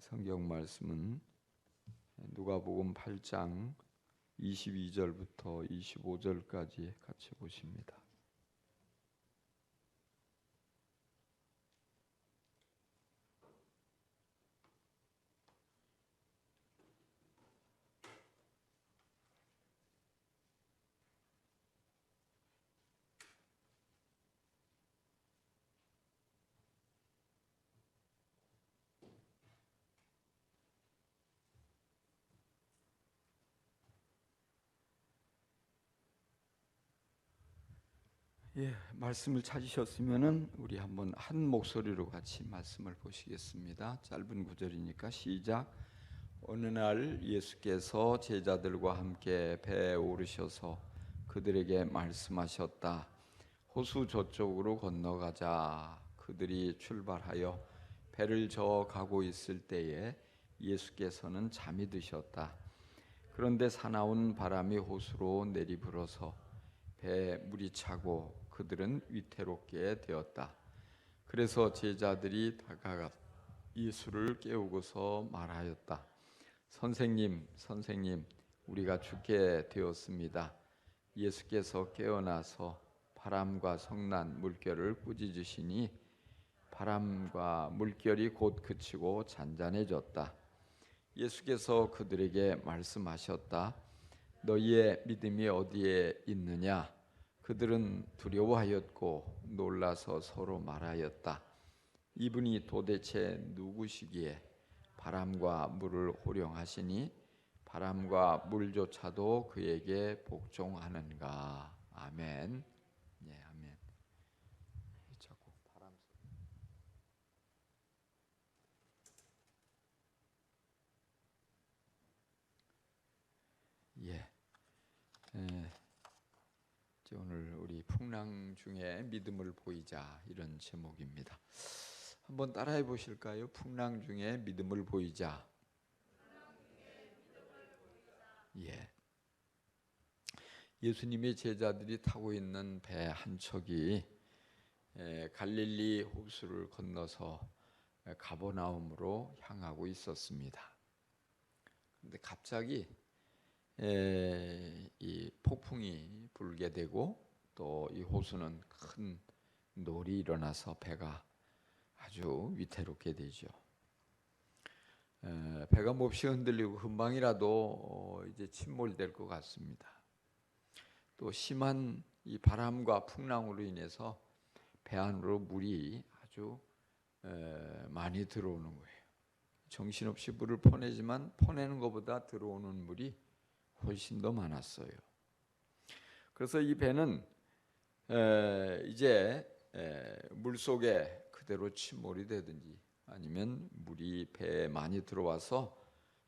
성경 말씀은 누가복음 8장 22절부터 25절까지 같이 보십니다. 말씀을 찾으셨으면은 우리 한번 한 목소리로 같이 말씀을 보시겠습니다. 짧은 구절이니까 시작. 어느 날 예수께서 제자들과 함께 배에 오르셔서 그들에게 말씀하셨다. 호수 저쪽으로 건너가자. 그들이 출발하여 배를 저어 가고 있을 때에 예수께서는 잠이 드셨다. 그런데 사나운 바람이 호수로 내리불어서 배에 물이 차고 그들은 위태롭게 되었다. 그래서 제자들이 다가가 예수를 깨우고서 말하였다. 선생님, 선생님, 우리가 죽게 되었습니다. 예수께서 깨어나서 바람과 성난 물결을 꾸짖으시니 바람과 물결이 곧 그치고 잔잔해졌다. 예수께서 그들에게 말씀하셨다. 너희의 믿음이 어디에 있느냐? 그들은 두려워하였고 놀라서 서로 말하였다. 이분이 도대체 누구시기에 바람과 물을 호령하시니 바람과 물조차도 그에게 복종하는가? 아멘. 네, 아멘. 자꾸 바람 소리. 오늘 우리 풍랑 중에 믿음을 보이자 이런 제목입니다. 한번 따라해 보실까요? 풍랑 중에 믿음을 보이자. 예수님의 제자들이 타고 있는 배 한 척이 갈릴리 호수를 건너서 가버나움으로 향하고 있었습니다. 그런데 갑자기 이 폭풍이 불게 되고 또 이 호수는 큰 놀이 일어나서 배가 아주 위태롭게 되죠. 배가 몹시 흔들리고 금방이라도 이제 침몰될 것 같습니다. 또 심한 이 바람과 풍랑으로 인해서 배 안으로 물이 아주 많이 들어오는 거예요. 정신없이 물을 퍼내지만 퍼내는 것보다 들어오는 물이 훨씬 더 많았어요. 그래서 이 배는 이제 물속에 그대로 침몰이 되든지 아니면 물이 배에 많이 들어와서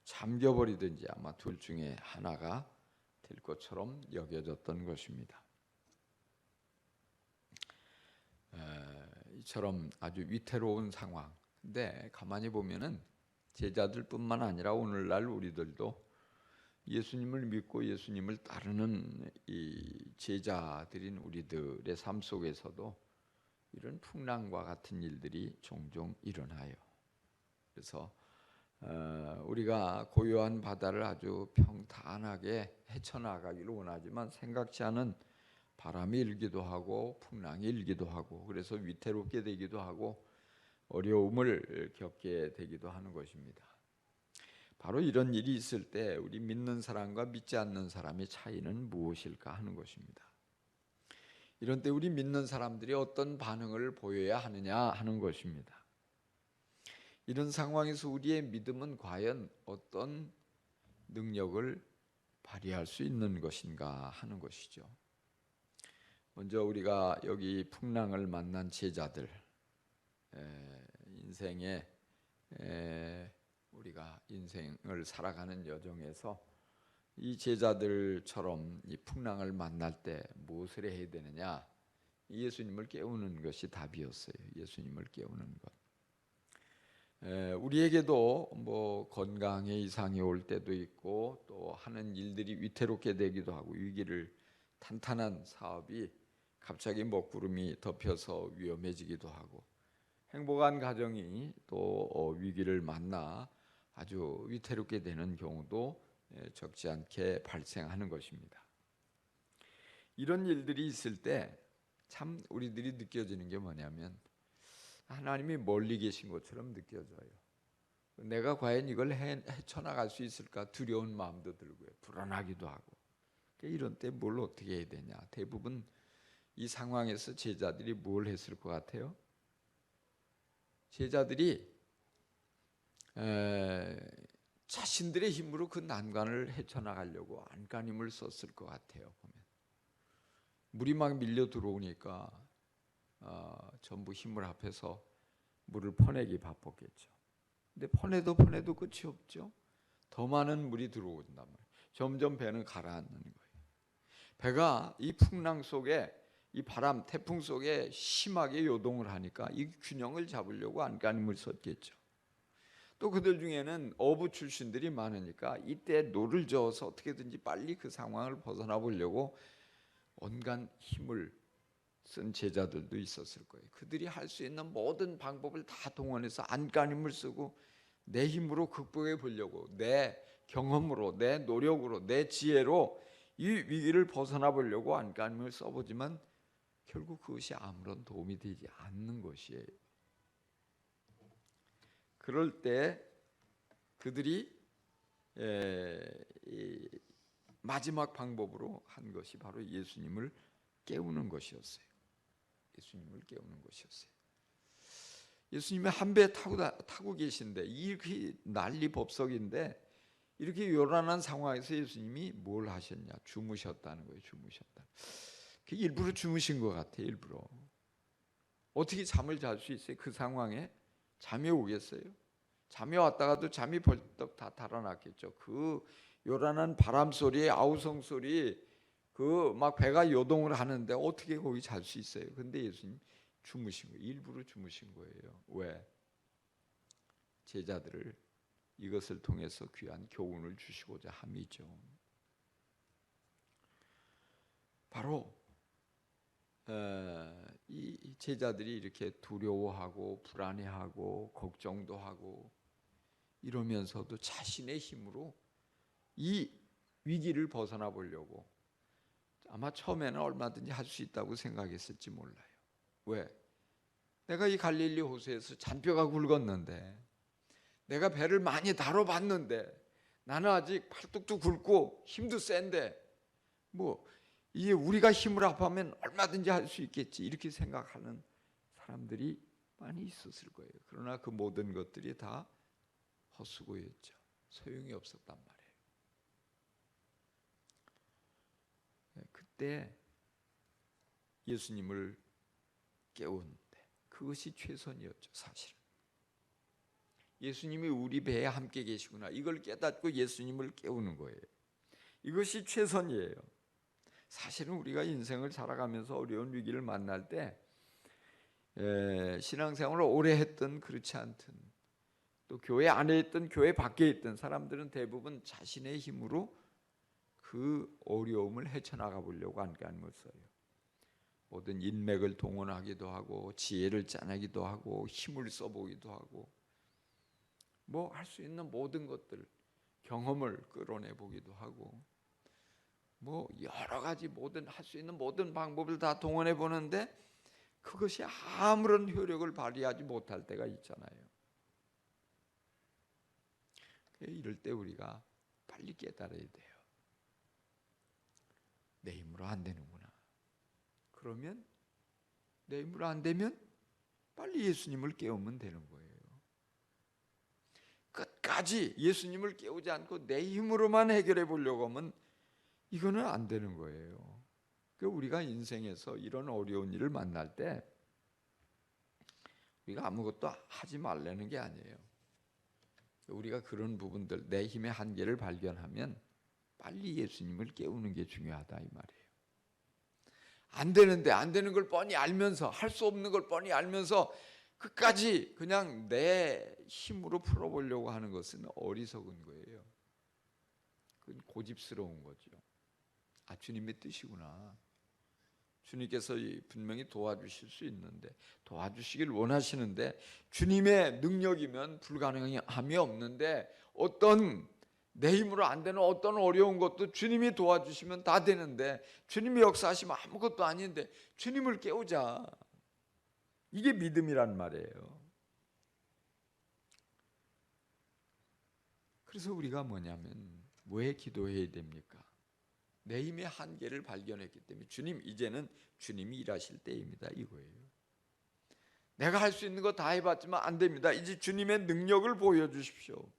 잠겨버리든지 아마 둘 중에 하나가 될 것처럼 여겨졌던 것입니다. 이처럼 아주 위태로운 상황. 근데 가만히 보면은 제자들뿐만 아니라 오늘날 우리들도 예수님을 믿고 예수님을 따르는 이 제자들인 우리들의 삶 속에서도 이런 풍랑과 같은 일들이 종종 일어나요. 그래서 우리가 고요한 바다를 아주 평탄하게 헤쳐나가기를 원하지만 생각지 않은 바람이 일기도 하고 풍랑이 일기도 하고 그래서 위태롭게 되기도 하고 어려움을 겪게 되기도 하는 것입니다. 바로 이런 일이 있을 때 우리 믿는 사람과 믿지 않는 사람의 차이는 무엇일까 하는 것입니다. 이런 때 우리 믿는 사람들이 어떤 반응을 보여야 하느냐 하는 것입니다. 이런 상황에서 우리의 믿음은 과연 어떤 능력을 발휘할 수 있는 것인가 하는 것이죠. 먼저 우리가 여기 풍랑을 만난 제자들, 인생에 우리가 인생을 살아가는 여정에서 이 제자들처럼 이 풍랑을 만날 때 무엇을 해야 되느냐? 예수님을 깨우는 것이 답이었어요. 예수님을 깨우는 것. 우리에게도 뭐 건강에 이상이 올 때도 있고 또 하는 일들이 위태롭게 되기도 하고 위기를 탄탄한 사업이 갑자기 먹구름이 덮여서 위험해지기도 하고 행복한 가정이 또 위기를 만나 아주 위태롭게 되는 경우도 적지 않게 발생하는 것입니다. 이런 일들이 있을 때 참 우리들이 느껴지는 게 뭐냐면 하나님이 멀리 계신 것처럼 느껴져요. 내가 과연 이걸 헤쳐나갈 수 있을까 두려운 마음도 들고요. 불안하기도 하고. 이런 때 뭘 어떻게 해야 되냐. 대부분 이 상황에서 제자들이 뭘 했을 것 같아요? 제자들이 자신들의 힘으로 그 난관을 헤쳐나가려고 안간힘을 썼을 것 같아요. 보면 물이 막 밀려 들어오니까 전부 힘을 합해서 물을 퍼내기 바빴겠죠. 근데 퍼내도 끝이 없죠. 더 많은 물이 들어온단 말이에요. 점점 배는 가라앉는 거예요. 배가 이 풍랑 속에 이 바람, 태풍 속에 심하게 요동을 하니까 이 균형을 잡으려고 안간힘을 썼겠죠. 또 그들 중에는 어부 출신들이 많으니까 이때 노를 저어서 어떻게든지 빨리 그 상황을 벗어나 보려고 온갖 힘을 쓴 제자들도 있었을 거예요. 그들이 할 수 있는 모든 방법을 다 동원해서 안간힘을 쓰고 내 힘으로 극복해 보려고, 내 경험으로, 내 노력으로, 내 지혜로 이 위기를 벗어나 보려고 안간힘을 써보지만 결국 그것이 아무런 도움이 되지 않는 것이에요. 그럴 때 그들이 마지막 방법으로 한 것이 바로 예수님을 깨우는 것이었어요. 예수님을 깨우는 것이었어요. 예수님이 한 배 타고 계신데 이렇게 난리법석인데 이렇게 요란한 상황에서 예수님이 뭘 하셨냐? 주무셨다는 거예요. 주무셨다. 일부러 주무신 것 같아요. 일부러. 어떻게 잠을 잘 수 있어요? 그 상황에 잠이 오겠어요? 잠이 왔다가도 잠이 벌떡 다 달아났겠죠. 그 요란한 바람 소리, 아우성 소리, 그 막 배가 요동을 하는데 어떻게 거기 잘 수 있어요? 근데 예수님 주무신 거예요. 일부러 주무신 거예요. 왜? 제자들을 이것을 통해서 귀한 교훈을 주시고자 함이죠. 바로 이 제자들이 이렇게 두려워하고 불안해하고 걱정도 하고 이러면서도 자신의 힘으로 이 위기를 벗어나 보려고 아마 처음에는 얼마든지 할 수 있다고 생각했을지 몰라요. 왜? 내가 이 갈릴리 호수에서 잔뼈가 굵었는데, 내가 배를 많이 다뤄봤는데, 나는 아직 팔뚝도 굵고 힘도 센데 뭐 이게 우리가 힘을 합하면 얼마든지 할 수 있겠지, 이렇게 생각하는 사람들이 많이 있었을 거예요. 그러나 그 모든 것들이 다 헛수고였죠. 소용이 없었단 말이에요. 그때 예수님을 깨우는데 그것이 최선이었죠. 사실은 예수님이 우리 배에 함께 계시구나, 이걸 깨닫고 예수님을 깨우는 거예요. 이것이 최선이에요. 사실은 우리가 인생을 살아가면서 어려운 위기를 만날 때 신앙생활을 오래 했든 그렇지 않든 또 교회 안에 있든 교회 밖에 있든 사람들은 대부분 자신의 힘으로 그 어려움을 헤쳐나가 보려고 안간힘을 써요. 모든 인맥을 동원하기도 하고 지혜를 짜내기도 하고 힘을 써보기도 하고 뭐 할 수 있는 모든 것들, 경험을 끌어내 보기도 하고 뭐 여러 가지 모든 할 수 있는 모든 방법을 다 동원해 보는데 그것이 아무런 효력을 발휘하지 못할 때가 있잖아요. 이럴 때 우리가 빨리 깨달아야 돼요. 내 힘으로 안 되는구나. 그러면 내 힘으로 안 되면 빨리 예수님을 깨우면 되는 거예요. 끝까지 예수님을 깨우지 않고 내 힘으로만 해결해 보려고 하면 이거는 안 되는 거예요. 우리가 인생에서 이런 어려운 일을 만날 때 우리가 아무것도 하지 말라는 게 아니에요. 우리가 그런 부분들, 내 힘의 한계를 발견하면 빨리 예수님을 깨우는 게 중요하다 이 말이에요. 안 되는데 안 되는 걸 뻔히 알면서, 할 수 없는 걸 뻔히 알면서 끝까지 그냥 내 힘으로 풀어보려고 하는 것은 어리석은 거예요. 그건 고집스러운 거죠. 주님의 뜻이구나. 주님께서 분명히 도와주실 수 있는데, 도와주시길 원하시는데, 주님의 능력이면 불가능함이 없는데, 어떤 내 힘으로 안 되는 어떤 어려운 것도 주님이 도와주시면 다 되는데, 주님이 역사하시면 아무것도 아닌데 주님을 깨우자. 이게 믿음이란 말이에요. 그래서 우리가 뭐냐면, 왜 기도해야 됩니까? 내 힘의 한계를 발견했기 때문에 주님, 이제는 주님이 일하실 때입니다, 이거예요. 내가 할 수 있는 거 다 해봤지만 안 됩니다. 이제 주님의 능력을 보여주십시오.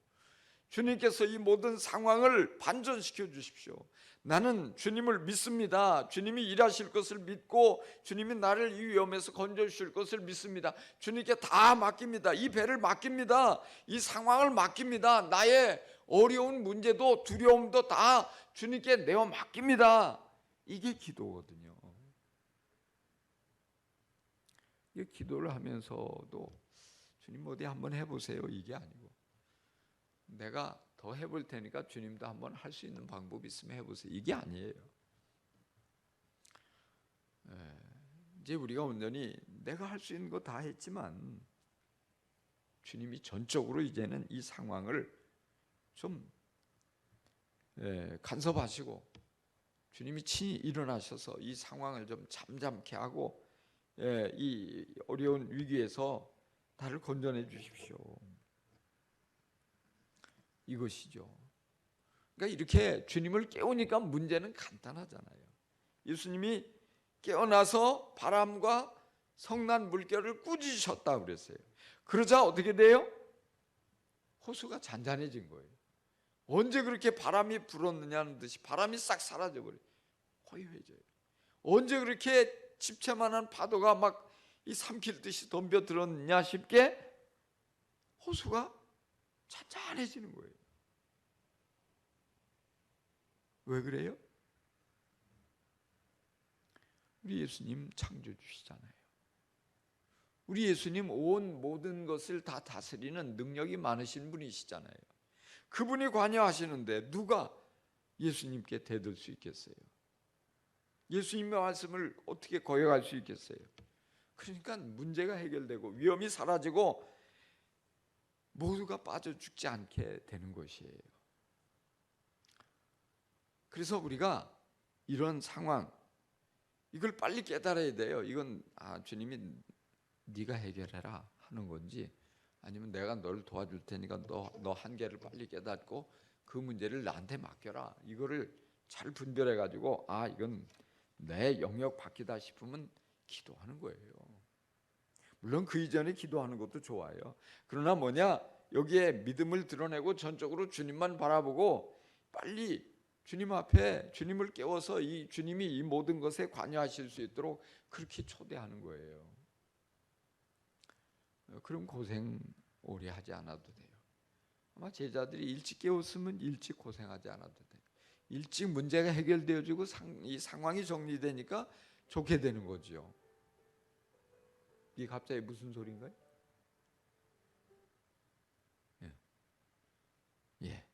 주님께서 이 모든 상황을 반전시켜 주십시오. 나는 주님을 믿습니다. 주님이 일하실 것을 믿고 주님이 나를 이 위험에서 건져주실 것을 믿습니다. 주님께 다 맡깁니다. 이 배를 맡깁니다. 이 상황을 맡깁니다. 나의 어려운 문제도 두려움도 다 주님께 내어 맡깁니다. 이게 기도거든요. 이 기도를 하면서도 주님 어디 한번 해보세요, 이게 아니고, 내가 더 해볼 테니까 주님도 한번 할 수 있는 방법이 있으면 해보세요, 이게 아니에요. 이제 우리가 온전히 내가 할 수 있는 거 다 했지만 주님이 전적으로 이제는 이 상황을 좀 간섭하시고, 주님이 친히 일어나셔서 이 상황을 좀 잠잠케 하고, 이 어려운 위기에서 나를 건져내 주십시오. 이것이죠. 그러니까 이렇게 주님을 깨우니까 문제는 간단하잖아요. 예수님이 깨어나서 바람과 성난 물결을 꾸짖으셨다고 그랬어요. 그러자 어떻게 돼요? 호수가 잔잔해진 거예요. 언제 그렇게 바람이 불었느냐는 듯이 바람이 싹 사라져버려요. 고요해져요. 언제 그렇게 집채만한 파도가 막 이 삼킬 듯이 덤벼들었느냐 싶게 호수가 잔잔해지는 거예요. 왜 그래요? 우리 예수님 창조주시잖아요. 우리 예수님 온 모든 것을 다 다스리는 능력이 많으신 분이시잖아요. 그분이 관여하시는데 누가 예수님께 대들 수 있겠어요? 예수님의 말씀을 어떻게 거역할 수 있겠어요? 그러니까 문제가 해결되고 위험이 사라지고 모두가 빠져 죽지 않게 되는 것이에요. 그래서 우리가 이런 상황, 이걸 빨리 깨달아야 돼요. 이건 주님이 네가 해결해라 하는 건지, 아니면 내가 너를 도와줄 테니까 너 한계를 빨리 깨닫고 그 문제를 나한테 맡겨라. 이거를 잘 분별해 가지고 이건 내 영역 밖이다 싶으면 기도하는 거예요. 물론 그 이전에 기도하는 것도 좋아요. 그러나 여기에 믿음을 드러내고 전적으로 주님만 바라보고 빨리 주님 앞에 주님을 깨워서 이 주님이 이 모든 것에 관여하실 수 있도록 그렇게 초대하는 거예요. 그럼 고생 오래 하지 않아도 돼요. 아마 제자들이 일찍 깨웠으면 일찍 고생하지 않아도 돼요. 일찍 문제가 해결되어지고 이 상황이 정리되니까 좋게 되는 거죠. 이게 갑자기 무슨 소리인가요? 예.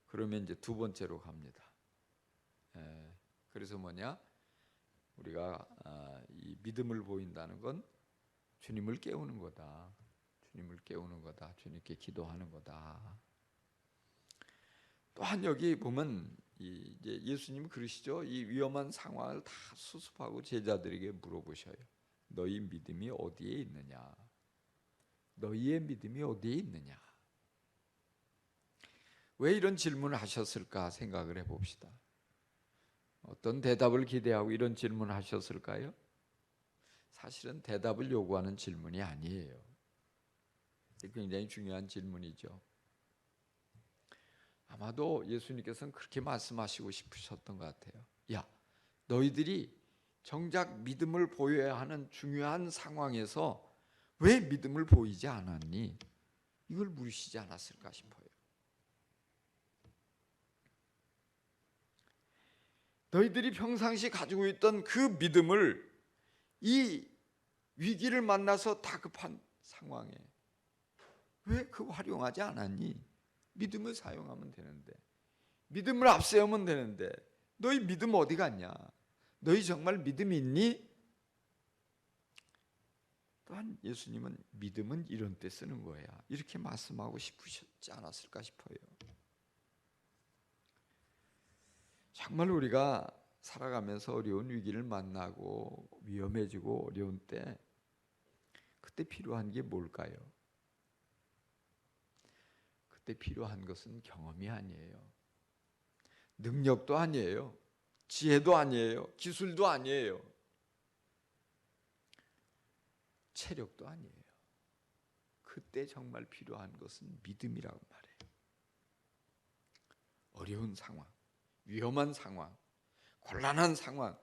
그러면 이제 두 번째로 갑니다. 그래서 우리가 이 믿음을 보인다는 건 주님을 깨우는 거다. 주님을 깨우는 거다. 주님께 기도하는 거다. 또한 여기 보면 이제 예수님이 그러시죠. 이 위험한 상황을 다 수습하고 제자들에게 물어보셔요. 너희 믿음이 어디에 있느냐? 너희의 믿음이 어디에 있느냐? 왜 이런 질문을 하셨을까 생각을 해봅시다. 어떤 대답을 기대하고 이런 질문을 하셨을까요? 사실은 대답을 요구하는 질문이 아니에요. 굉장히 중요한 질문이죠. 아마도 예수님께서는 그렇게 말씀하시고 싶으셨던 것 같아요. 야, 너희들이 정작 믿음을 보여야 하는 중요한 상황에서 왜 믿음을 보이지 않았니? 이걸 물으시지 않았을까 싶어요. 너희들이 평상시 가지고 있던 그 믿음을 이 위기를 만나서 다급한 상황에 왜 그거 활용하지 않았니? 믿음을 사용하면 되는데, 믿음을 앞세우면 되는데 너희 믿음 어디 갔냐? 너희 정말 믿음이 있니? 또한 예수님은 믿음은 이런 때 쓰는 거야. 이렇게 말씀하고 싶으셨지 않았을까 싶어요. 정말 우리가 살아가면서 어려운 위기를 만나고 위험해지고 어려운 때 그때 필요한 게 뭘까요? 그때 필요한 것은 경험이 아니에요. 능력도 아니에요. 지혜도 아니에요. 기술도 아니에요. 체력도 아니에요. 그때 정말 필요한 것은 믿음이라고 말해요. 어려운 상황, 위험한 상황, 곤란한 상황,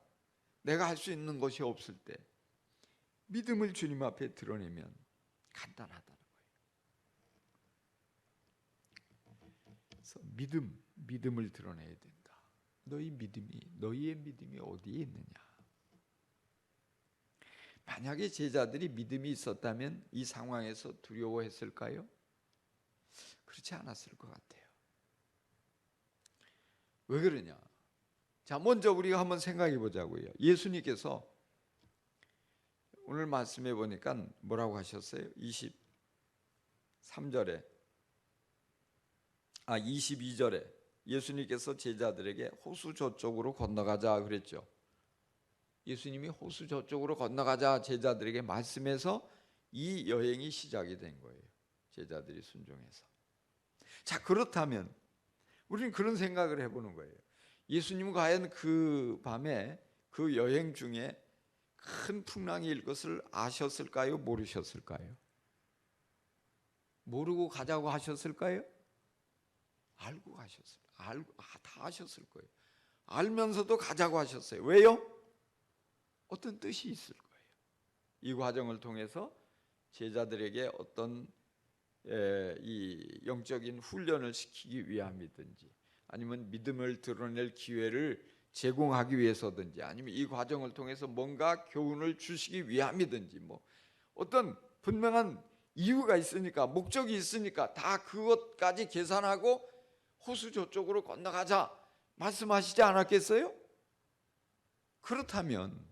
내가 할 수 있는 것이 없을 때 믿음을 주님 앞에 드러내면 간단하다는 거예요. 그래서 믿음을 드러내야 된다. 너희의 믿음이 어디에 있느냐? 만약에 제자들이 믿음이 있었다면 이 상황에서 두려워했을까요? 그렇지 않았을 것 같아요. 왜 그러냐? 자, 먼저 우리가 한번 생각해 보자고요. 예수님께서 오늘 말씀해 보니까 뭐라고 하셨어요? 22절에 예수님께서 제자들에게 호수 저쪽으로 건너가자 그랬죠. 예수님이 호수 저쪽으로 건너가자 제자들에게 말씀해서 이 여행이 시작이 된 거예요. 제자들이 순종해서. 자, 그렇다면 우리는 그런 생각을 해보는 거예요. 예수님은 과연 그 밤에 그 여행 중에 큰 풍랑이 일 것을 아셨을까요? 모르셨을까요? 모르고 가자고 하셨을까요? 알고 가셨어요. 다 아셨을 거예요. 알면서도 가자고 하셨어요. 왜요? 어떤 뜻이 있을 거예요. 이 과정을 통해서 제자들에게 어떤 이 영적인 훈련을 시키기 위함이든지 아니면 믿음을 드러낼 기회를 제공하기 위해서든지 아니면 이 과정을 통해서 뭔가 교훈을 주시기 위함이든지 뭐 어떤 분명한 이유가 있으니까 목적이 있으니까 다 그것까지 계산하고 호수 저쪽으로 건너가자 말씀하시지 않았겠어요? 그렇다면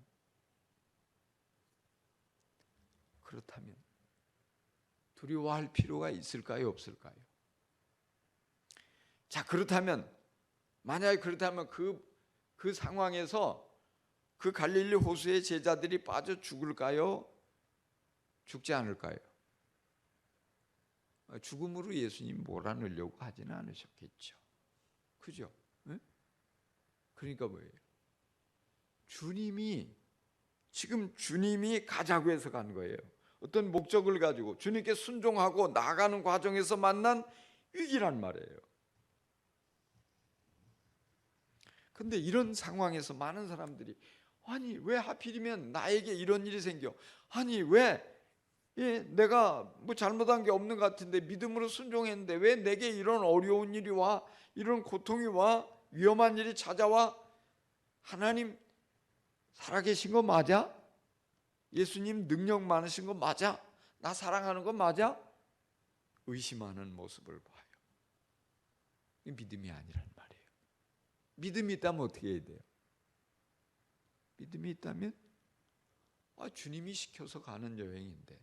두려워할 필요가 있을까요? 없을까요? 자, 만약에 그렇다면 그 상황에서 그 갈릴리 호수의 제자들이 빠져 죽을까요? 죽지 않을까요? 죽음으로 예수님 몰아넣으려고 하지는 않으셨겠죠. 그죠? 네? 그러니까 뭐예요? 주님이 가자고 해서 간 거예요. 어떤 목적을 가지고 주님께 순종하고 나아가는 과정에서 만난 위기란 말이에요. 근데 이런 상황에서 많은 사람들이 아니 왜 하필이면 나에게 이런 일이 생겨? 아니 왜 내가 뭐 잘못한 게 없는 것 같은데 믿음으로 순종했는데 왜 내게 이런 어려운 일이 와? 이런 고통이 와? 위험한 일이 찾아와? 하나님 살아계신 거 맞아? 예수님 능력 많으신 거 맞아? 나 사랑하는 거 맞아? 의심하는 모습을 봐요. 믿음이 아니란 말이에요. 믿음이 있다면 어떻게 해야 돼요? 믿음이 있다면 주님이 시켜서 가는 여행인데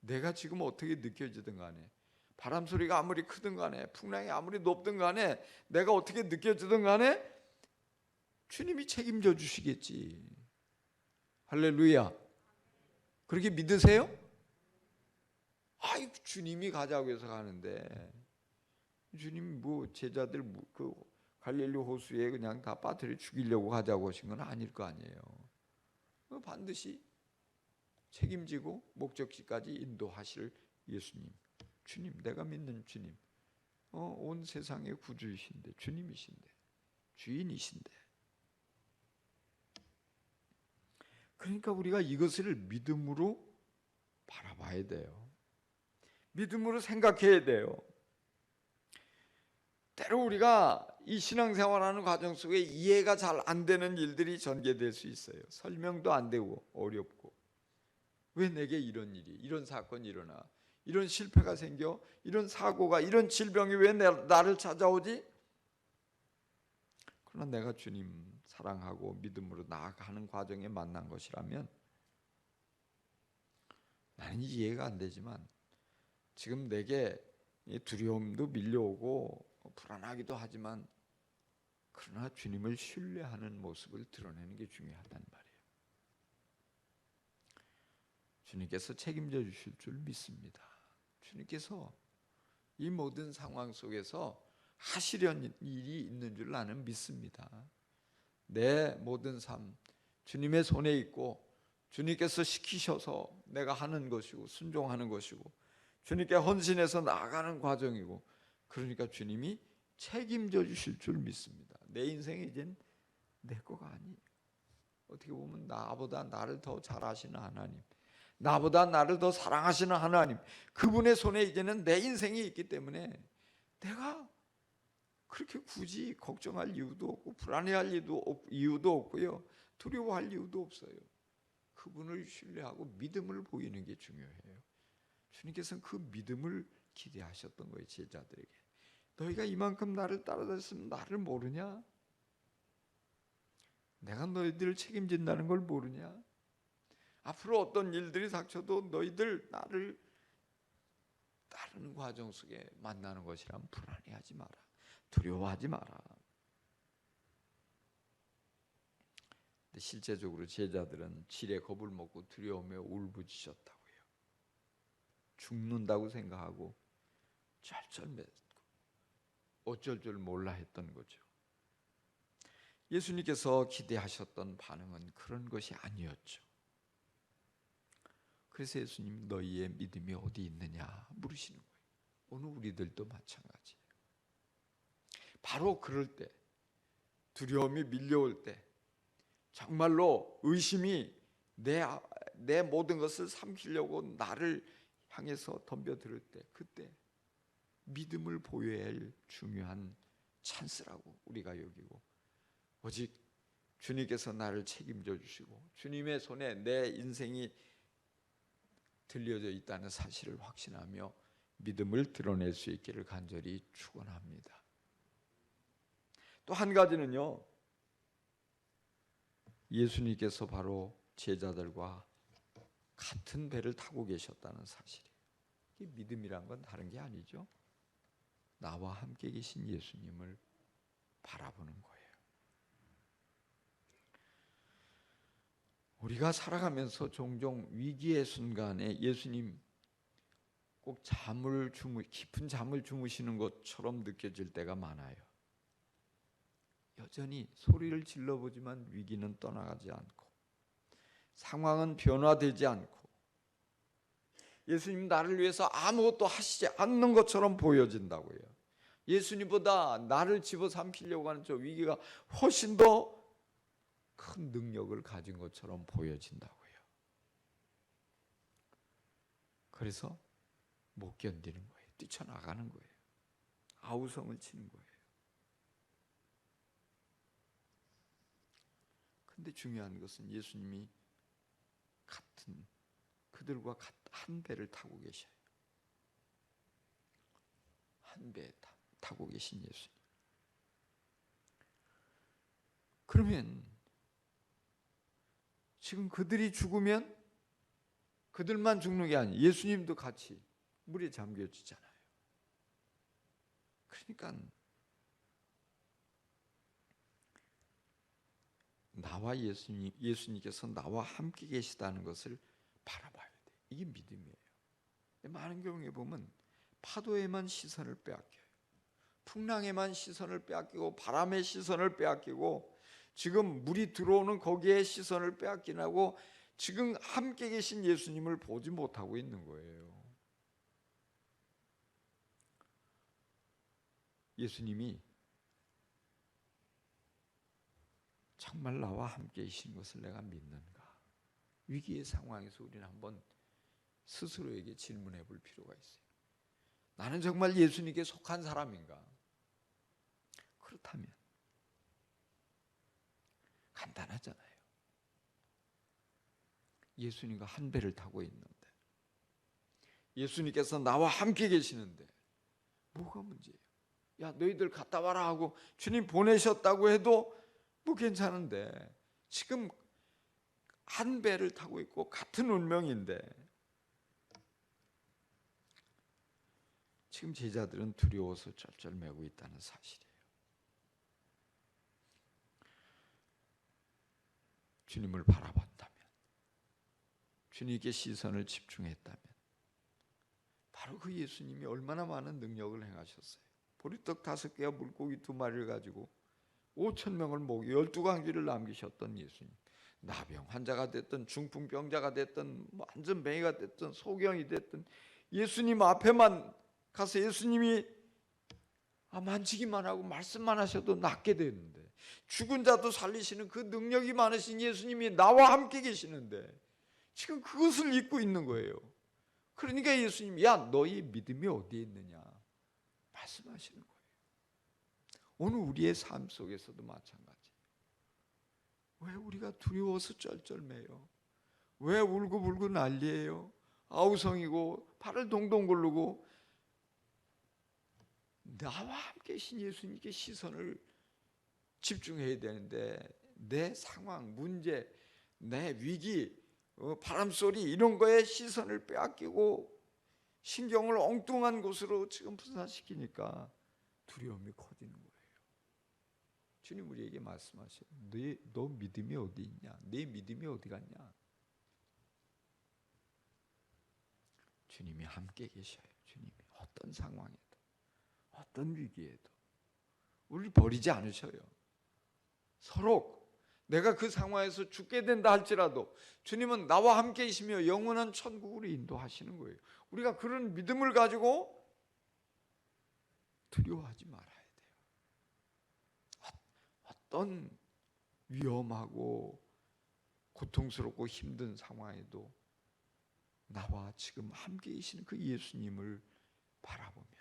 내가 지금 어떻게 느껴지든 간에 바람 소리가 아무리 크든 간에 풍랑이 아무리 높든 간에 내가 어떻게 느껴지든 간에 주님이 책임져 주시겠지. 할렐루야. 그렇게 믿으세요? 주님이 가자고 해서 가는데 주님 뭐 제자들 그 갈릴리 호수에 그냥 다 빠뜨려 죽이려고 가자고 하신 건 아닐 거 아니에요. 반드시 책임지고 목적지까지 인도하실 예수님, 주님, 내가 믿는 주님, 온 세상의 구주이신데, 주님이신데, 주인이신데. 그러니까 우리가 이것을 믿음으로 바라봐야 돼요. 믿음으로 생각해야 돼요. 때로 우리가 이 신앙생활하는 과정 속에 이해가 잘 안 되는 일들이 전개될 수 있어요. 설명도 안 되고 어렵고 왜 내게 이런 일이, 이런 사건이 일어나, 이런 실패가 생겨, 이런 사고가, 이런 질병이 왜 나를 찾아오지? 그러나 내가 주님 사랑하고 믿음으로 나아가는 과정에 만난 것이라면 나는 이해가 안 되지만 지금 내게 두려움도 밀려오고 불안하기도 하지만 그러나 주님을 신뢰하는 모습을 드러내는 게 중요하단 말이에요. 주님께서 책임져 주실 줄 믿습니다. 주님께서 이 모든 상황 속에서 하시려는 일이 있는 줄 나는 믿습니다. 내 모든 삶 주님의 손에 있고 주님께서 시키셔서 내가 하는 것이고 순종하는 것이고 주님께 헌신해서 나아가는 과정이고 그러니까 주님이 책임져 주실 줄 믿습니다. 내 인생이 이젠 내 거가 아니에요. 어떻게 보면 나보다 나를 더 잘 아시는 하나님, 나보다 나를 더 사랑하시는 하나님, 그분의 손에 이제는 내 인생이 있기 때문에 내가 그렇게 굳이 걱정할 이유도 없고 불안해할 이유도 없고요, 두려워할 이유도 없어요. 그분을 신뢰하고 믿음을 보이는 게 중요해요. 주님께서는 그 믿음을 기대하셨던 거예요. 제자들에게. 너희가 이만큼 나를 따라다녔으면 나를 모르냐? 내가 너희들을 책임진다는 걸 모르냐? 앞으로 어떤 일들이 닥쳐도 너희들 나를 따르는 과정 속에 만나는 것이란 불안해하지 마라. 두려워하지 마라. 근데 실제적으로 제자들은 질에 겁을 먹고 두려움에 울부짖었다고요. 죽는다고 생각하고 쩔쩔맸고 어쩔 줄 몰라 했던 거죠. 예수님께서 기대하셨던 반응은 그런 것이 아니었죠. 그래서 예수님 너희의 믿음이 어디 있느냐 물으시는 거예요. 오늘 우리들도 마찬가지예요. 바로 그럴 때 두려움이 밀려올 때 정말로 의심이 내 모든 것을 삼키려고 나를 향해서 덤벼들 때 그때 믿음을 보여야 할 중요한 찬스라고 우리가 여기고 오직 주님께서 나를 책임져 주시고 주님의 손에 내 인생이 들려져 있다는 사실을 확신하며 믿음을 드러낼 수 있기를 간절히 축원합니다. 또 한 가지는요, 예수님께서 바로 제자들과 같은 배를 타고 계셨다는 사실이에요. 이게 믿음이란 건 다른 게 아니죠. 나와 함께 계신 예수님을 바라보는 거예요. 우리가 살아가면서 종종 위기의 순간에 예수님 꼭 깊은 잠을 주무시는 것처럼 느껴질 때가 많아요. 여전히 소리를 질러보지만 위기는 떠나가지 않고 상황은 변화되지 않고 예수님 나를 위해서 아무것도 하시지 않는 것처럼 보여진다고요. 예수님보다 나를 집어삼키려고 하는 저 위기가 훨씬 더 큰 능력을 가진 것처럼 보여진다고요. 그래서 못 견디는 거예요. 뛰쳐나가는 거예요. 아우성을 치는 거예요. 근데 중요한 것은 예수님이 그들과 한 배를 타고 계셔요. 한 배 타고 계신 예수님. 그러면 지금 그들이 죽으면 그들만 죽는 게 아니에요. 예수님도 같이 물에 잠겨지잖아요. 그러니까 나와 예수님께서 나와 함께 계시다는 것을 바라봐야 돼. 이게 믿음이에요. 많은 경우에 보면 파도에만 시선을 빼앗겨요. 풍랑에만 시선을 빼앗기고 바람의 시선을 빼앗기고 지금 물이 들어오는 거기에 시선을 빼앗기고 지금 함께 계신 예수님을 보지 못하고 있는 거예요. 예수님이 정말 나와 함께 계신 것을 내가 믿는가? 위기의 상황에서 우리는 한번 스스로에게 질문해 볼 필요가 있어요. 나는 정말 예수님께 속한 사람인가? 그렇다면 간단하잖아요. 예수님과 한 배를 타고 있는데 예수님께서 나와 함께 계시는데 뭐가 문제예요? 야 너희들 갔다 와라 하고 주님 보내셨다고 해도 뭐 괜찮은데 지금 한 배를 타고 있고 같은 운명인데 지금 제자들은 두려워서 쩔쩔매고 있다는 사실이에요. 주님을 바라봤다면, 주님께 시선을 집중했다면 바로 그 예수님이 얼마나 많은 능력을 행하셨어요. 보리떡 5개와 물고기 2마리를 가지고 5,000명을 먹이 12광지를 남기셨던 예수님, 나병 환자가 됐든 중풍병자가 됐든 안전뱅이가 됐든 소경이 됐든 예수님 앞에만 가서 예수님이 만지기만 하고 말씀만 하셔도 낫게 되는데, 죽은 자도 살리시는 그 능력이 많으신 예수님이 나와 함께 계시는데 지금 그것을 잊고 있는 거예요. 그러니까 예수님이 야 너희 믿음이 어디에 있느냐 말씀하시는 거예요. 오늘 우리의 삶 속에서도 마찬가지. 왜 우리가 두려워서 쩔쩔매요? 왜 울고불고 난리예요? 아우성이고 팔을 동동 구르고 나와 함께 계신 예수님께 시선을 집중해야 되는데 내 상황, 문제, 내 위기, 바람소리 이런 거에 시선을 빼앗기고 신경을 엉뚱한 곳으로 지금 분산시키니까 두려움이 커지는 거예요. 주님 우리에게 말씀하셔요. 너 믿음이 어디 있냐? 내 믿음이 어디 갔냐? 주님이 함께 계셔요. 주님이 어떤 상황에도 어떤 위기에도 우리를 버리지 않으셔요. 서로 내가 그 상황에서 죽게 된다 할지라도 주님은 나와 함께 계시며 영원한 천국으로 인도하시는 거예요. 우리가 그런 믿음을 가지고 두려워하지 말아야 돼요. 어떤 위험하고 고통스럽고 힘든 상황에도 나와 지금 함께 계시는 그 예수님을 바라보면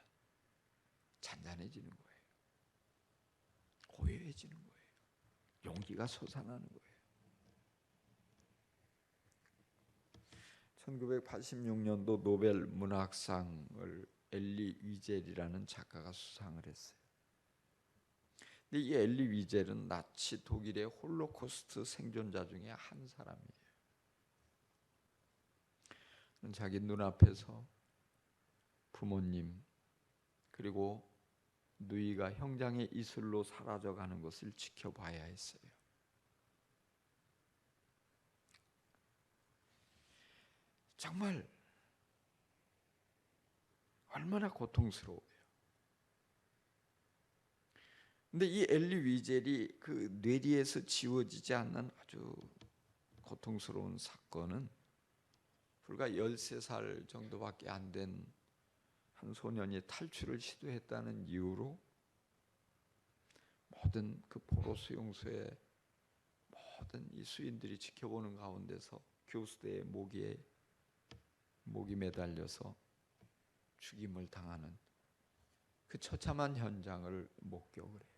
잔잔해지는 거예요. 고요해지는 거예요. 용기가 솟아나는 거예요. 1986년도 노벨 문학상을 엘리 위젤이라는 작가가 수상을 했어요. 근데 이 엘리 위젤은 나치 독일의 홀로코스트 생존자 중에 한 사람이에요. 자기 눈앞에서 부모님 그리고 누이가 형장의 이슬로 사라져가는 것을 지켜봐야 했어요. 정말 얼마나 고통스러워요. 근데 이 엘리 위젤이 그 뇌리에서 지워지지 않는 아주 고통스러운 사건은 불과 13살 정도밖에 안 된 한 소년이 탈출을 시도했다는 이유로 모든 그 포로 수용소에 모든 이 수인들이 지켜보는 가운데서 교수대의 목이 매달려서 죽임을 당하는 그 처참한 현장을 목격을 해요.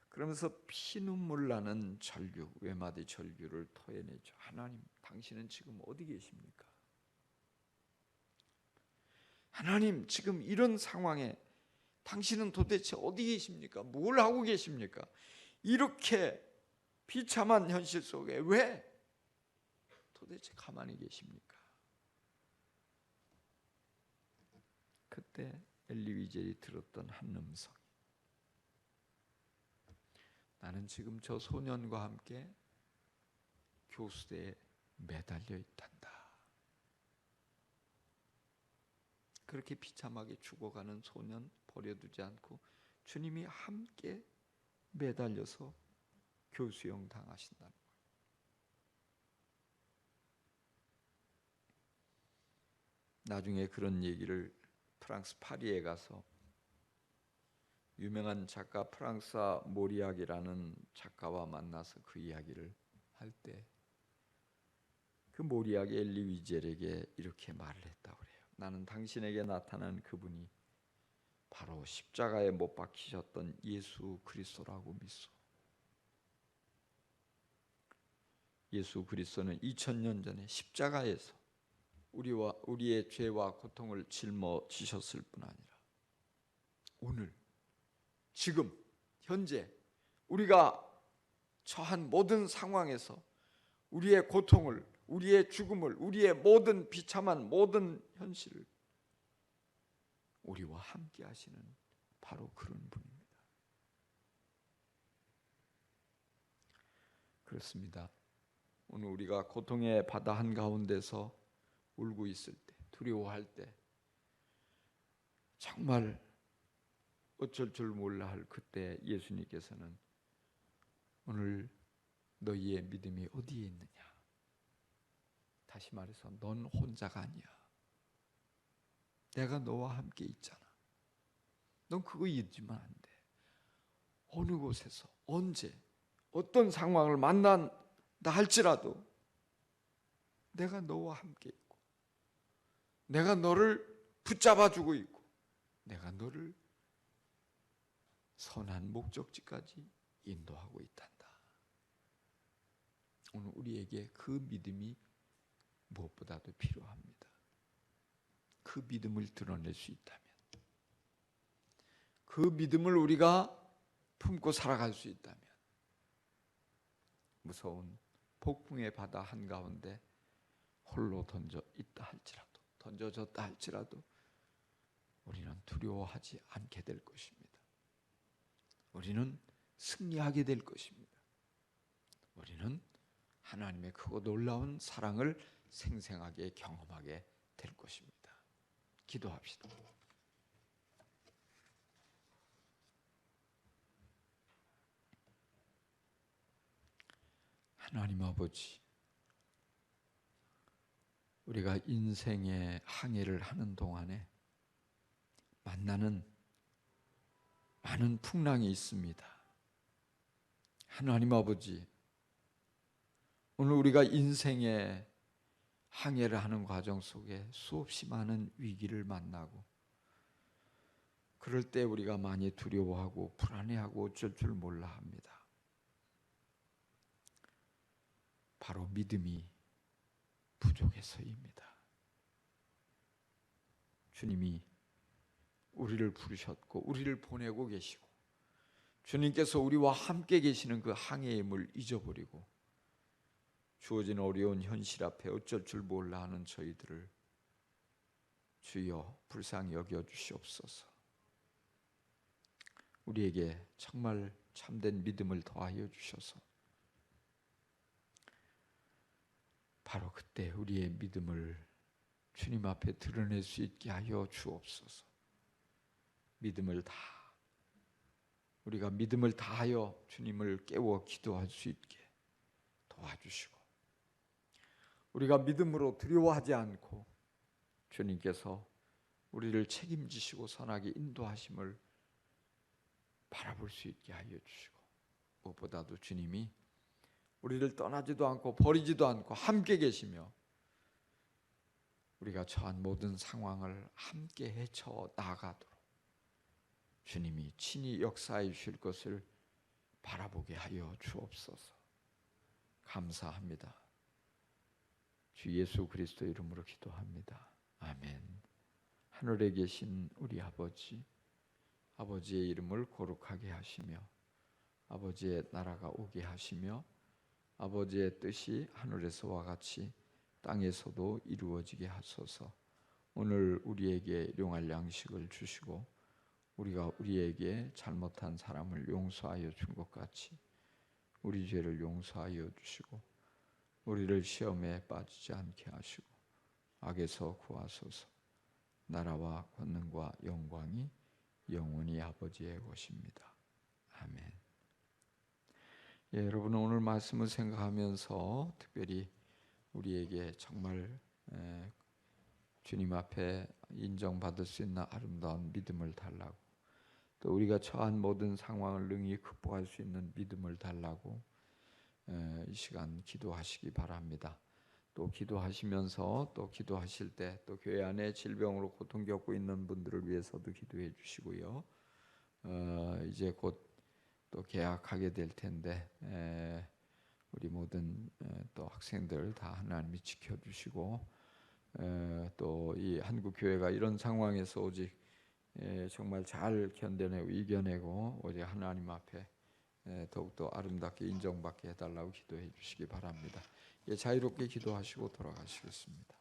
그러면서 피눈물 나는 절규, 외마디 절규를 토해내죠. 하나님, 당신은 지금 어디 계십니까? 하나님, 지금 이런 상황에 당신은 도대체 어디 계십니까? 뭘 하고 계십니까? 이렇게 비참한 현실 속에 왜 도대체 가만히 계십니까? 그때 엘리 위젤이 들었던 한 음성. 나는 지금 저 소년과 함께 교수대에 매달려 있단다. 그렇게 비참하게 죽어가는 소년 버려두지 않고 주님이 함께 매달려서 교수형 당하신다는 거예요. 나중에 그런 얘기를 프랑스 파리에 가서 유명한 작가 프랑스와 모리악이라는 작가와 만나서 그 이야기를 할 때 그 모리악이 엘리 위젤에게 이렇게 말을 했다고 그래요. 나는 당신에게 나타난 그분이 바로 십자가에 못 박히셨던 예수 그리스도라고 믿소. 예수 그리스도는 2000년 전에 십자가에서 우리와 우리의 죄와 고통을 짊어지셨을 뿐 아니라 오늘 지금 현재 우리가 처한 모든 상황에서 우리의 고통을, 우리의 죽음을, 우리의 모든 비참한 모든 현실을 우리와 함께 하시는 바로 그런 분입니다. 그렇습니다. 오늘 우리가 고통의 바다 한가운데서 울고 있을 때, 두려워할 때, 정말 어쩔 줄 몰라 할 그때 예수님께서는 오늘 너희의 믿음이 어디에 있느냐? 다시 말해서 넌 혼자가 아니야. 내가 너와 함께 있잖아. 넌 그거 잊으면 안 돼. 어느 곳에서 언제 어떤 상황을 만난다 할지라도 내가 너와 함께 있고 내가 너를 붙잡아주고 있고 내가 너를 선한 목적지까지 인도하고 있단다. 오늘 우리에게 그 믿음이 무엇보다도 필요합니다. 그 믿음을 드러낼 수 있다면, 그 믿음을 우리가 품고 살아갈 수 있다면 무서운 폭풍의 바다 한가운데 홀로 던져졌다 할지라도 우리는 두려워하지 않게 될 것입니다. 우리는 승리하게 될 것입니다. 우리는 하나님의 크고 놀라운 사랑을 생생하게 경험하게 될 것입니다. 기도합시다. 하나님 아버지, 우리가 인생의 항해를 하는 동안에 만나는 많은 풍랑이 있습니다. 하나님 아버지, 오늘 우리가 인생의 항해를 하는 과정 속에 수없이 많은 위기를 만나고 그럴 때 우리가 많이 두려워하고 불안해하고 어쩔 줄 몰라 합니다. 바로 믿음이 부족해서입니다. 주님이 우리를 부르셨고 우리를 보내고 계시고 주님께서 우리와 함께 계시는 그 항해임을 잊어버리고 주어진 어려운 현실 앞에 어쩔 줄 몰라 하는 저희들을 주여 불쌍히 여겨 주시옵소서. 우리에게 정말 참된 믿음을 더하여 주셔서 바로 그때 우리의 믿음을 주님 앞에 드러낼 수 있게 하여 주옵소서. 우리가 믿음을 다하여 주님을 깨워 기도할 수 있게 도와주시고 우리가 믿음으로 두려워하지 않고 주님께서 우리를 책임지시고 선하게 인도하심을 바라볼 수 있게 하여 주시고 무엇보다도 주님이 우리를 떠나지도 않고 버리지도 않고 함께 계시며 우리가 처한 모든 상황을 함께 헤쳐 나가도록 주님이 친히 역사해 주실 것을 바라보게 하여 주옵소서. 감사합니다. 주 예수 그리스도 이름으로 기도합니다. 아멘. 하늘에 계신 우리 아버지, 아버지의 이름을 거룩하게 하시며 아버지의 나라가 오게 하시며 아버지의 뜻이 하늘에서와 같이 땅에서도 이루어지게 하소서. 오늘 우리에게 일용할 양식을 주시고 우리가 우리에게 잘못한 사람을 용서하여 준 것 같이 우리 죄를 용서하여 주시고 우리를 시험에 빠지지 않게 하시고 악에서 구하소서. 나라와 권능과 영광이 영원히 아버지의 것입니다. 아멘. 예, 여러분 오늘 말씀을 생각하면서 특별히 우리에게 정말 주님 앞에 인정받을 수 있는 아름다운 믿음을 달라고 또 우리가 처한 모든 상황을 능히 극복할 수 있는 믿음을 달라고 이 시간 기도하시기 바랍니다. 또 기도하시면서 또 기도하실 때 또 교회 안에 질병으로 고통 겪고 있는 분들을 위해서도 기도해 주시고요. 이제 곧 또 개학하게 될 텐데 우리 모든 또 학생들 다 하나님이 지켜주시고 또 이 한국 교회가 이런 상황에서 오직 정말 잘 견뎌내고 이겨내고 오직 하나님 앞에 더욱더 아름답게 인정받게 해달라고 기도해 주시기 바랍니다. 자유롭게 기도하시고 돌아가시겠습니다.